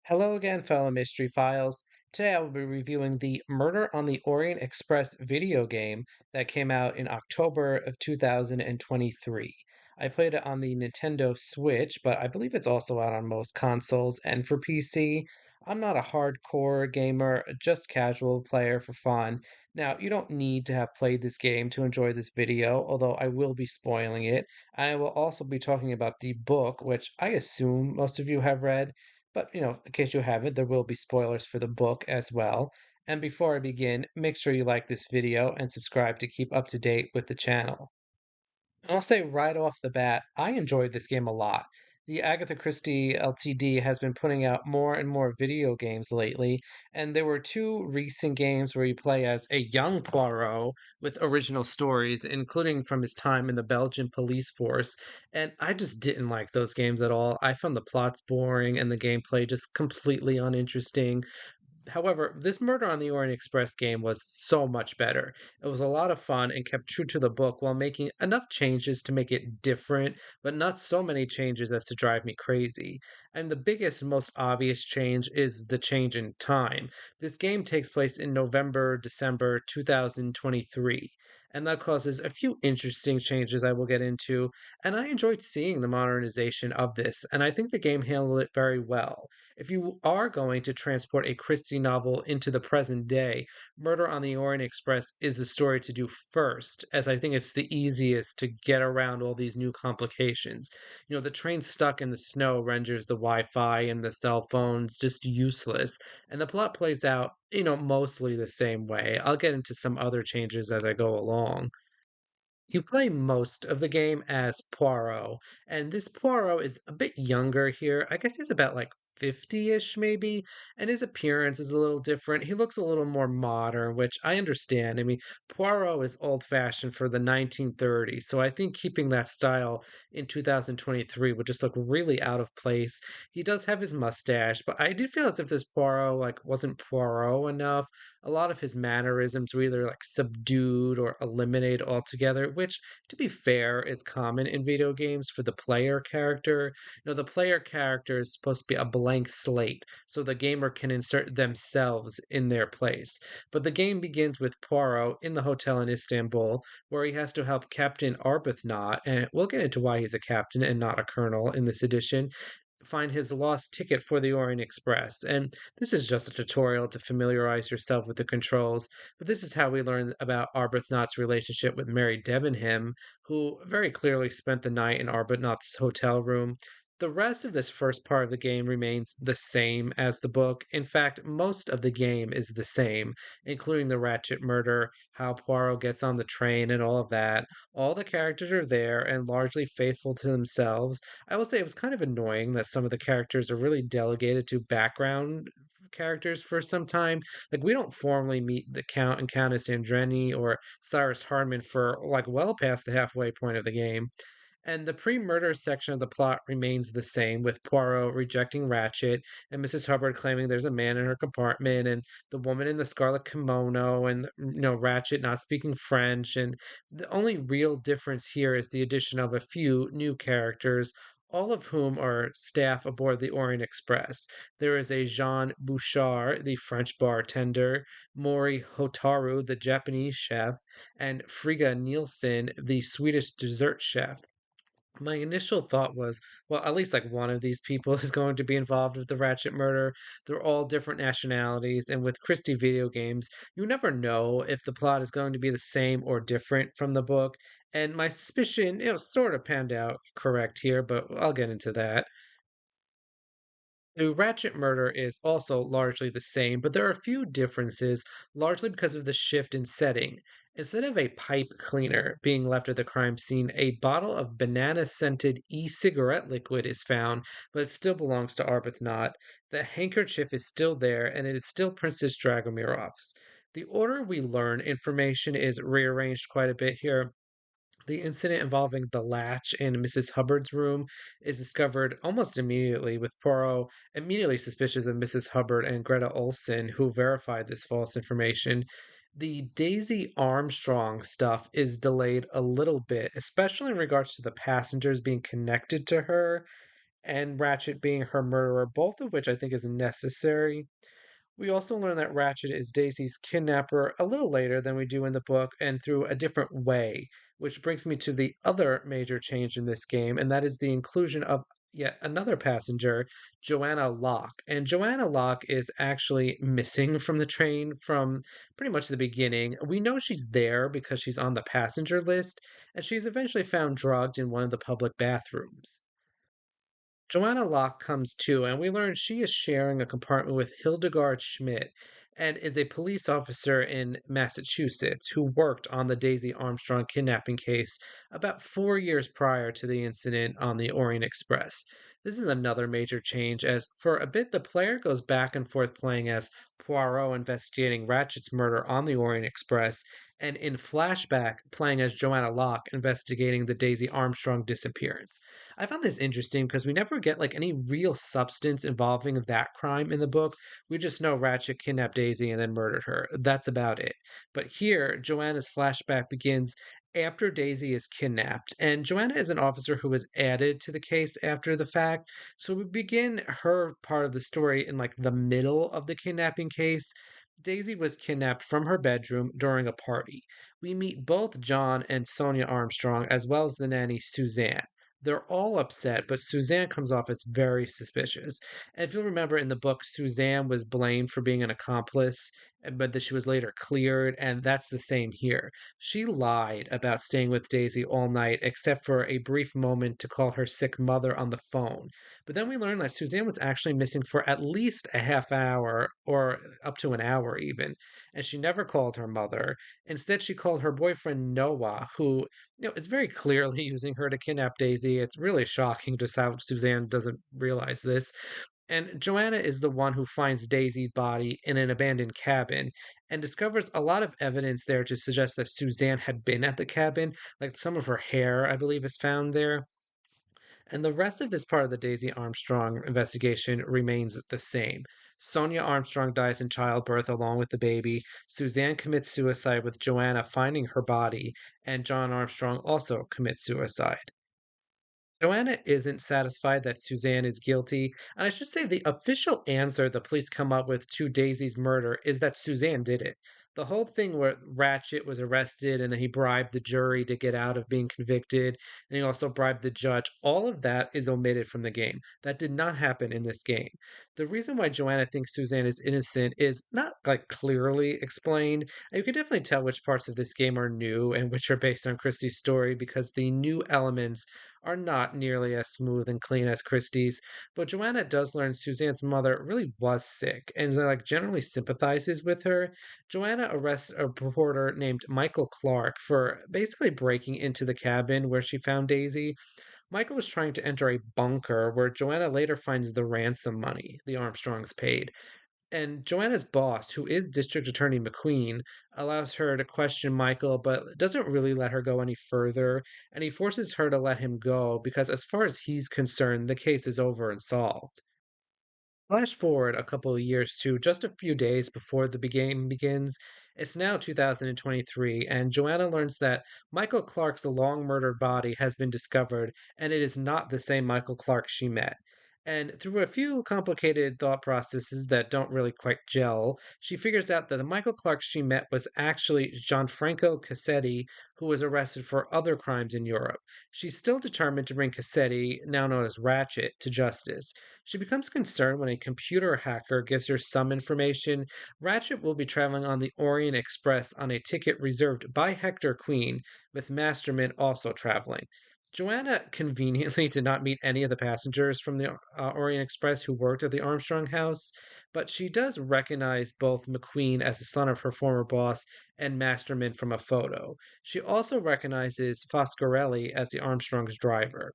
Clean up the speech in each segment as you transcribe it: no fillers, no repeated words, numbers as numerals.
Hello again, fellow Mystery Files. Today I will be reviewing the Murder on the Orient Express video game that came out in October of 2023. I played it on the Nintendo Switch, but I believe it's also out on most consoles and for PC. I'm not a hardcore gamer, just casual player for fun. Now, you don't need to have played this game to enjoy this video, although I will be spoiling it. I will also be talking about the book, which I assume most of you have read. But, in case you haven't, there will be spoilers for the book as well. And before I begin, make sure you like this video and subscribe to keep up to date with the channel. And I'll say right off the bat, I enjoyed this game a lot. The Agatha Christie Ltd has been putting out more and more video games lately, and there were two recent games where you play as a young Poirot with original stories, including from his time in the Belgian police force. And I just didn't like those games at all. I found the plots boring and the gameplay just completely uninteresting. However, this Murder on the Orient Express game was so much better. It was a lot of fun and kept true to the book while making enough changes to make it different, but not so many changes as to drive me crazy. And the biggest, most obvious change is the change in time. This game takes place in November, December 2023, and that causes a few interesting changes I will get into. And I enjoyed seeing the modernization of this, and I think the game handled it very well. If you are going to transport a Christie novel into the present day, Murder on the Orient Express is the story to do first, as I think it's the easiest to get around all these new complications. The train stuck in the snow renders the Wi Fi and the cell phones just useless, and the plot plays out, mostly the same way. I'll get into some other changes as I go along. You play most of the game as Poirot, and this Poirot is a bit younger here. I guess he's about like 50-ish maybe, and his appearance is a little different. He looks a little more modern, which I understand. I mean, Poirot is old-fashioned for the 1930s, so I think keeping that style in 2023 would just look really out of place. He does have his mustache, but I did feel as if this Poirot like wasn't Poirot enough. A lot of his mannerisms were either like subdued or eliminated altogether, which, to be fair, is common in video games for the player character. The player character is supposed to be a blank slate, so the gamer can insert themselves in their place. But the game begins with Poirot in the hotel in Istanbul, where he has to help Captain Arbuthnot, and we'll get into why he's a captain and not a colonel in this edition, find his lost ticket for the Orient Express. And this is just a tutorial to familiarize yourself with the controls, but this is how we learn about Arbuthnot's relationship with Mary Debenham, who very clearly spent the night in Arbuthnot's hotel room. The rest of this first part of the game remains the same as the book. In fact, most of the game is the same, including the Ratchet murder, how Poirot gets on the train, and all of that. All the characters are there and largely faithful to themselves. I will say it was kind of annoying that some of the characters are really delegated to background characters for some time. Like we don't formally meet the Count and Countess Andreni or Cyrus Hardman for like well past the halfway point of the game. And the pre murder section of the plot remains the same, with Poirot rejecting Ratchet and Mrs. Hubbard claiming there's a man in her compartment, and the woman in the scarlet kimono, and Ratchet not speaking French. And the only real difference here is the addition of a few new characters, all of whom are staff aboard the Orient Express. There is a Jean Bouchard, the French bartender, Mori Hotaru, the Japanese chef, and Frigga Nielsen, the Swedish dessert chef. My initial thought was, well, at least like one of these people is going to be involved with the Ratchet murder. They're all different nationalities, and with Christie video games, you never know if the plot is going to be the same or different from the book. And my suspicion, sort of panned out correct here, but I'll get into that. The Ratchet murder is also largely the same, but there are a few differences, largely because of the shift in setting. Instead of a pipe cleaner being left at the crime scene, a bottle of banana scented e cigarette liquid is found, but it still belongs to Arbuthnot. The handkerchief is still there, and it is still Princess Dragomirov's. The order we learn information is rearranged quite a bit here. The incident involving the latch in Mrs. Hubbard's room is discovered almost immediately, with Poirot immediately suspicious of Mrs. Hubbard and Greta Olson, who verified this false information. The Daisy Armstrong stuff is delayed a little bit, especially in regards to the passengers being connected to her. and Ratchet being her murderer, both of which I think is necessary. We also learn that Ratchet is Daisy's kidnapper a little later than we do in the book and through a different way, which brings me to the other major change in this game, and that is the inclusion of yet another passenger, Joanna Locke. And Joanna Locke is actually missing from the train from pretty much the beginning. We know she's there because she's on the passenger list, and she's eventually found drugged in one of the public bathrooms. Joanna Locke comes to, and we learn she is sharing a compartment with Hildegard Schmidt and is a police officer in Massachusetts who worked on the Daisy Armstrong kidnapping case about 4 years prior to the incident on the Orient Express. This is another major change, as for a bit the player goes back and forth playing as Poirot investigating Ratchet's murder on the Orient Express, and in flashback playing as Joanna Locke investigating the Daisy Armstrong disappearance. I found this interesting because we never get like any real substance involving that crime in the book. We just know Ratchet kidnapped Daisy and then murdered her. That's about it. But here, Joanna's flashback begins after Daisy is kidnapped, and Joanna is an officer who was added to the case after the fact. So we begin her part of the story in like the middle of the kidnapping case. Daisy was kidnapped from her bedroom during a party. We meet both John and Sonia Armstrong, as well as the nanny Suzanne. They're all upset, but Suzanne comes off as very suspicious. And if you'll remember in the book, Suzanne was blamed for being an accomplice, but that she was later cleared, and that's the same here. She lied about staying with Daisy all night, except for a brief moment to call her sick mother on the phone. But then we learn that Suzanne was actually missing for at least a half hour, or up to an hour even, and she never called her mother. Instead, she called her boyfriend Noah, who is very clearly using her to kidnap Daisy. It's really shocking just how Suzanne doesn't realize this. And Joanna is the one who finds Daisy's body in an abandoned cabin and discovers a lot of evidence there to suggest that Suzanne had been at the cabin. Like some of her hair, I believe, is found there. And the rest of this part of the Daisy Armstrong investigation remains the same. Sonia Armstrong dies in childbirth along with the baby. Suzanne commits suicide with Joanna finding her body, and John Armstrong also commits suicide. Joanna isn't satisfied that Suzanne is guilty, and I should say the official answer the police come up with to Daisy's murder is that Suzanne did it. The whole thing where Ratchet was arrested and then he bribed the jury to get out of being convicted, and he also bribed the judge, all of that is omitted from the game. That did not happen in this game. The reason why Joanna thinks Suzanne is innocent is not like clearly explained. You can definitely tell which parts of this game are new and which are based on Christie's story because the new elements are not nearly as smooth and clean as Christie's, but Joanna does learn Suzanne's mother really was sick and like generally sympathizes with her. Joanna arrests a reporter named Michael Clark for basically breaking into the cabin where she found Daisy. Michael was trying to enter a bunker where Joanna later finds the ransom money the Armstrongs paid. And Joanna's boss, who is District Attorney McQueen, allows her to question Michael, but doesn't really let her go any further. And he forces her to let him go because, as far as he's concerned, the case is over and solved. Flash forward a couple of years to just a few days before the game begins. It's now 2023, and Joanna learns that Michael Clark's long murdered body has been discovered, and it is not the same Michael Clark she met. And through a few complicated thought processes that don't really quite gel, she figures out that the Michael Clark she met was actually Gianfranco Cassetti, who was arrested for other crimes in Europe. She's still determined to bring Cassetti, now known as Ratchet, to justice. She becomes concerned when a computer hacker gives her some information. Ratchet will be traveling on the Orient Express on a ticket reserved by Hector Queen, with Masterman also traveling. Joanna conveniently did not meet any of the passengers from the Orient Express who worked at the Armstrong house, but she does recognize both McQueen as the son of her former boss and Masterman from a photo. She also recognizes Foscarelli as the Armstrong's driver.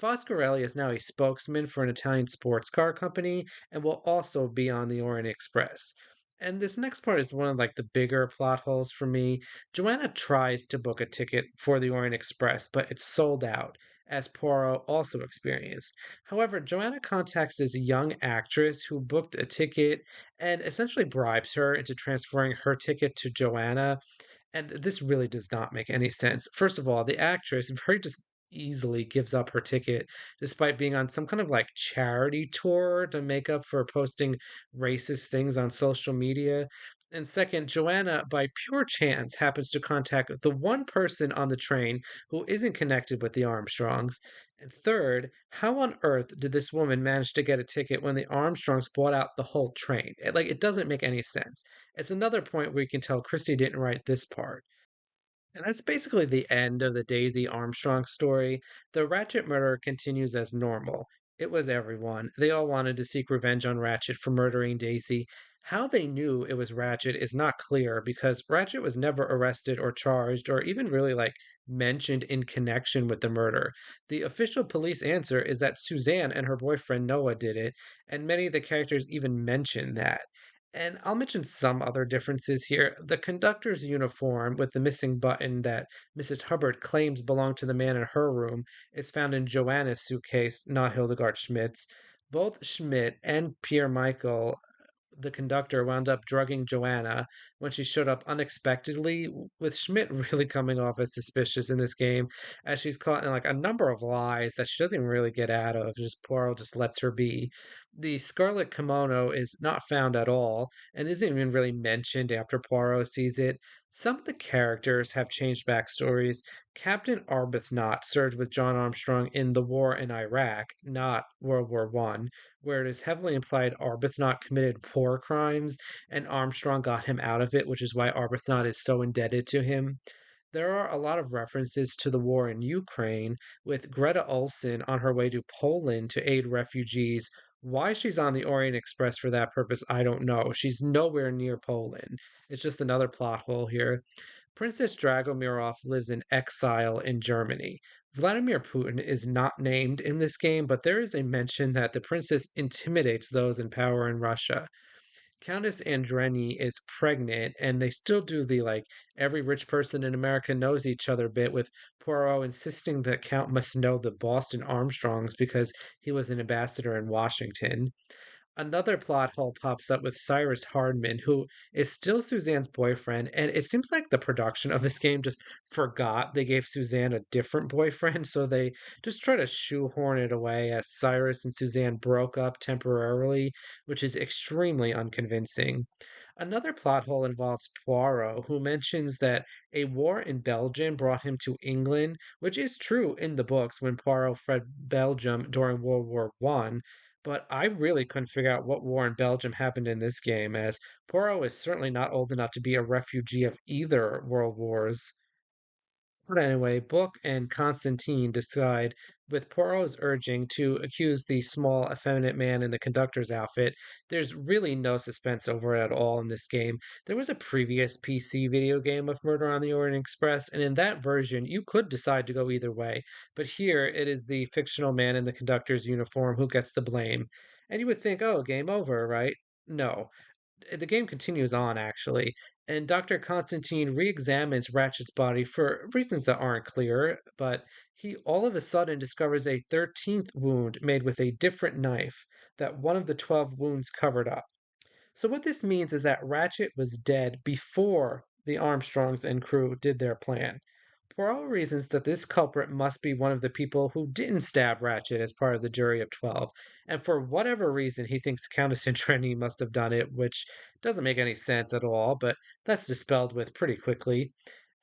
Foscarelli is now a spokesman for an Italian sports car company and will also be on the Orient Express. And this next part is one of like the bigger plot holes for me. Joanna tries to book a ticket for the Orient Express, but it's sold out, as Poirot also experienced. However, Joanna contacts this young actress who booked a ticket and essentially bribes her into transferring her ticket to Joanna. And this really does not make any sense. First of all, the actress, very just easily gives up her ticket despite being on some kind of like charity tour to make up for posting racist things on social media. And second, Joanna, by pure chance, happens to contact the one person on the train who isn't connected with the Armstrongs. And third, how on earth did this woman manage to get a ticket when the Armstrongs bought out the whole train? It doesn't make any sense. It's another point where you can tell Christie didn't write this part. And that's basically the end of the Daisy Armstrong story. The Ratchet murder continues as normal. It was everyone. They all wanted to seek revenge on Ratchet for murdering Daisy. How they knew it was Ratchet is not clear because Ratchet was never arrested or charged or even really mentioned in connection with the murder. The official police answer is that Suzanne and her boyfriend Noah did it, and many of the characters even mention that. And I'll mention some other differences here. The conductor's uniform with the missing button that Mrs. Hubbard claims belonged to the man in her room is found in Joanna's suitcase, not Hildegard Schmidt's. Both Schmidt and Pierre Michael, the conductor, wound up drugging Joanna when she showed up unexpectedly, with Schmidt really coming off as suspicious in this game, as she's caught in a number of lies that she doesn't even really get out of. Just Poirot just lets her be. The scarlet kimono is not found at all and isn't even really mentioned after Poirot sees it. Some of the characters have changed backstories. Captain Arbuthnot served with John Armstrong in the war in Iraq, not World War One, where it is heavily implied Arbuthnot committed war crimes and Armstrong got him out of it, which is why Arbuthnot is so indebted to him. There are a lot of references to the war in Ukraine, with Greta Olson on her way to Poland to aid refugees. Why she's on the Orient Express for that purpose, I don't know. She's nowhere near Poland. It's just another plot hole here. Princess Dragomirov lives in exile in Germany. Vladimir Putin is not named in this game, but there is a mention that the princess intimidates those in power in Russia. Countess Andreni is pregnant, and they still do the every rich person in America knows each other bit, with Poirot insisting that Count must know the Boston Armstrongs because he was an ambassador in Washington. Another plot hole pops up with Cyrus Hardman, who is still Suzanne's boyfriend, and it seems like the production of this game just forgot they gave Suzanne a different boyfriend, so they just try to shoehorn it away as Cyrus and Suzanne broke up temporarily, which is extremely unconvincing. Another plot hole involves Poirot, who mentions that a war in Belgium brought him to England, which is true in the books when Poirot fled Belgium during World War One. But I really couldn't figure out what war in Belgium happened in this game, as Poirot is certainly not old enough to be a refugee of either world wars. But anyway, Book and Constantine decide, with Poirot's urging, to accuse the small, effeminate man in the conductor's outfit. There's really no suspense over it at all in this game. There was a previous PC video game of Murder on the Orient Express, and in that version, you could decide to go either way. But here, it is the fictional man in the conductor's uniform who gets the blame. And you would think, oh, game over, right? No, the game continues on actually, and Dr. Constantine re-examines Ratchet's body for reasons that aren't clear, but he all of a sudden discovers a 13th wound made with a different knife that one of the 12 wounds covered up. So what this means is that Ratchet was dead before the Armstrongs and crew did their plan. Poirot reasons that this culprit must be one of the people who didn't stab Ratchet as part of the jury of 12, and for whatever reason he thinks Countess Andreni must have done it, which doesn't make any sense at all, but that's dispelled with pretty quickly.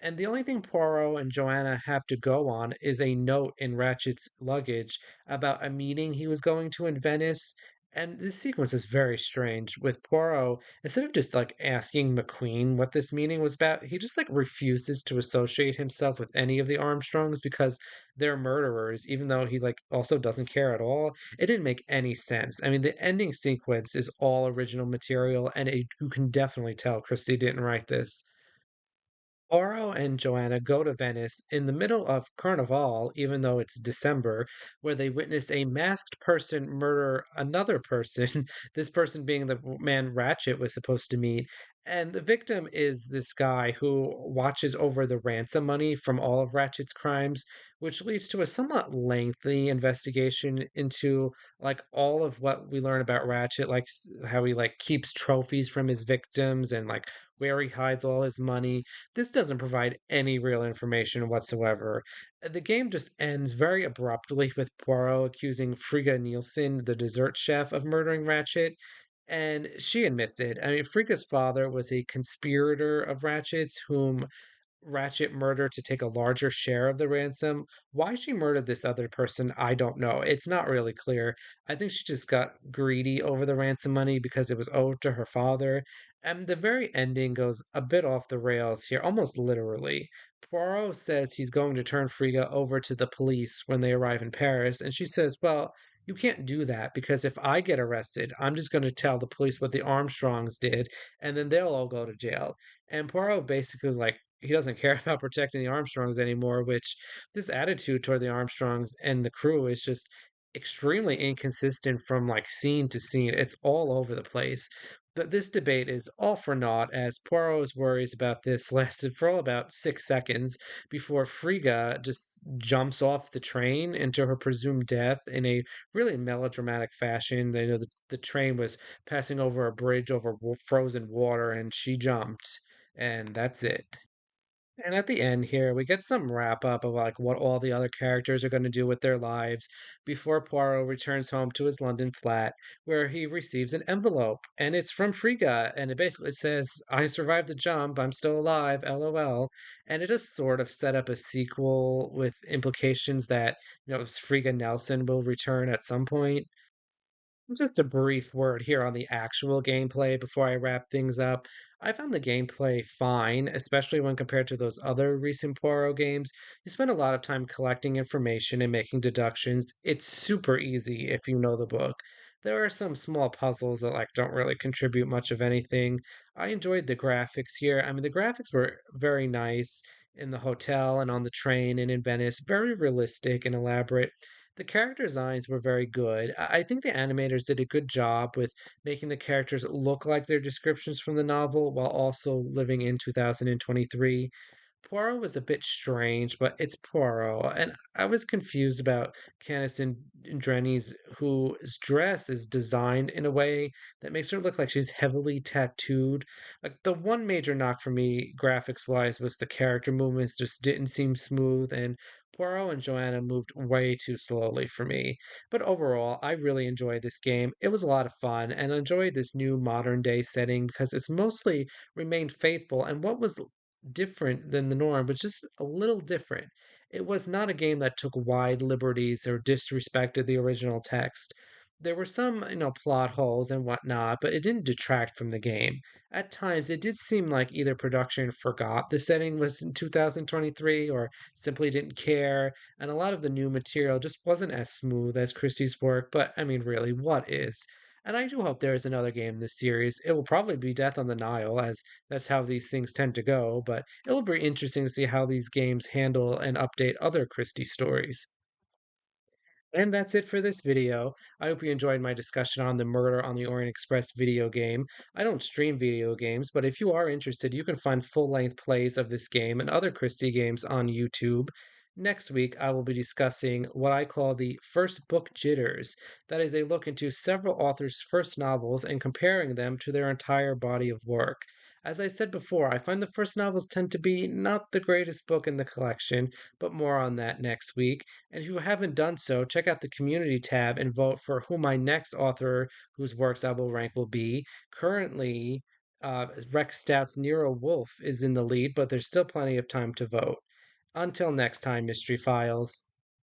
And the only thing Poirot and Joanna have to go on is a note in Ratchet's luggage about a meeting he was going to in Venice. And this sequence is very strange. With Poirot, instead of just asking McQueen what this meeting was about, he just refuses to associate himself with any of the Armstrongs because they're murderers, even though he also doesn't care at all. It didn't make any sense. I mean, the ending sequence is all original material, and you can definitely tell Christie didn't write this. Oro and Joanna go to Venice in the middle of Carnival, even though it's December, where they witness a masked person murder another person, this person being the man Ratchet was supposed to meet. And the victim is this guy who watches over the ransom money from all of Ratchet's crimes, which leads to a somewhat lengthy investigation into all of what we learn about Ratchet, how he keeps trophies from his victims and where he hides all his money. This doesn't provide any real information whatsoever. The game just ends very abruptly with Poirot accusing Frigga Nielsen, the dessert chef, of murdering Ratchet. And she admits it. I mean, Frigga's father was a conspirator of Ratchet's, whom Ratchet murdered to take a larger share of the ransom. Why she murdered this other person, I don't know. It's not really clear. I think she just got greedy over the ransom money because it was owed to her father. And the very ending goes a bit off the rails here, almost literally. Poirot says he's going to turn Frigga over to the police when they arrive in Paris, and she says, well, you can't do that because if I get arrested, I'm just going to tell the police what the Armstrongs did, and then they'll all go to jail. And Poirot basically is like, he doesn't care about protecting the Armstrongs anymore, which this attitude toward the Armstrongs and the crew is just extremely inconsistent from like scene to scene. It's all over the place. But this debate is all for naught as Poirot's worries about this lasted for all about 6 seconds before Frigga just jumps off the train into her presumed death in a really melodramatic fashion. They know the train was passing over a bridge over frozen water and she jumped, and that's it. And at the end here, we get some wrap up of like what all the other characters are going to do with their lives before Poirot returns home to his London flat, where he receives an envelope, and it's from Frigga, and it basically says, "I survived the jump. I'm still alive. LOL." And it just sort of set up a sequel with implications that Frigga Nelson will return at some point. Just a brief word here on the actual gameplay before I wrap things up. I found the gameplay fine, especially when compared to those other recent Poirot games. You spend a lot of time collecting information and making deductions. It's super easy if you know the book. There are some small puzzles that like don't really contribute much of anything. I enjoyed the graphics here. I mean, the graphics were very nice in the hotel and on the train and in Venice, very realistic and elaborate. The character designs were very good. I think the animators did a good job with making the characters look like their descriptions from the novel while also living in 2023. Poirot was a bit strange, but it's Poirot. And I was confused about Candice Drenny's, whose dress is designed in a way that makes her look like she's heavily tattooed. Like, the one major knock for me, graphics wise, was the character movements just didn't seem smooth, and Poirot and Joanna moved way too slowly for me. But overall, I really enjoyed this game. It was a lot of fun, and I enjoyed this new modern day setting because it's mostly remained faithful. And what was different than the norm, but just a little different. It was not a game that took wide liberties or disrespected the original text. There were some, plot holes and whatnot, but it didn't detract from the game. At times, it did seem like either production forgot the setting was in 2023 or simply didn't care, and a lot of the new material just wasn't as smooth as Christie's work, but I mean, really, what is? And I do hope there is another game in this series. It will probably be Death on the Nile, as that's how these things tend to go, but it will be interesting to see how these games handle and update other Christie stories. And that's it for this video. I hope you enjoyed my discussion on the Murder on the Orient Express video game. I don't stream video games, but if you are interested, you can find full-length plays of this game and other Christie games on YouTube. Next week, I will be discussing what I call the first book jitters. That is a look into several authors' first novels and comparing them to their entire body of work. As I said before, I find the first novels tend to be not the greatest book in the collection, but more on that next week. And if you haven't done so, check out the community tab and vote for who my next author whose works I will rank will be. Currently, Rex Stout's Nero Wolfe is in the lead, but there's still plenty of time to vote. Until next time, Mystery Files.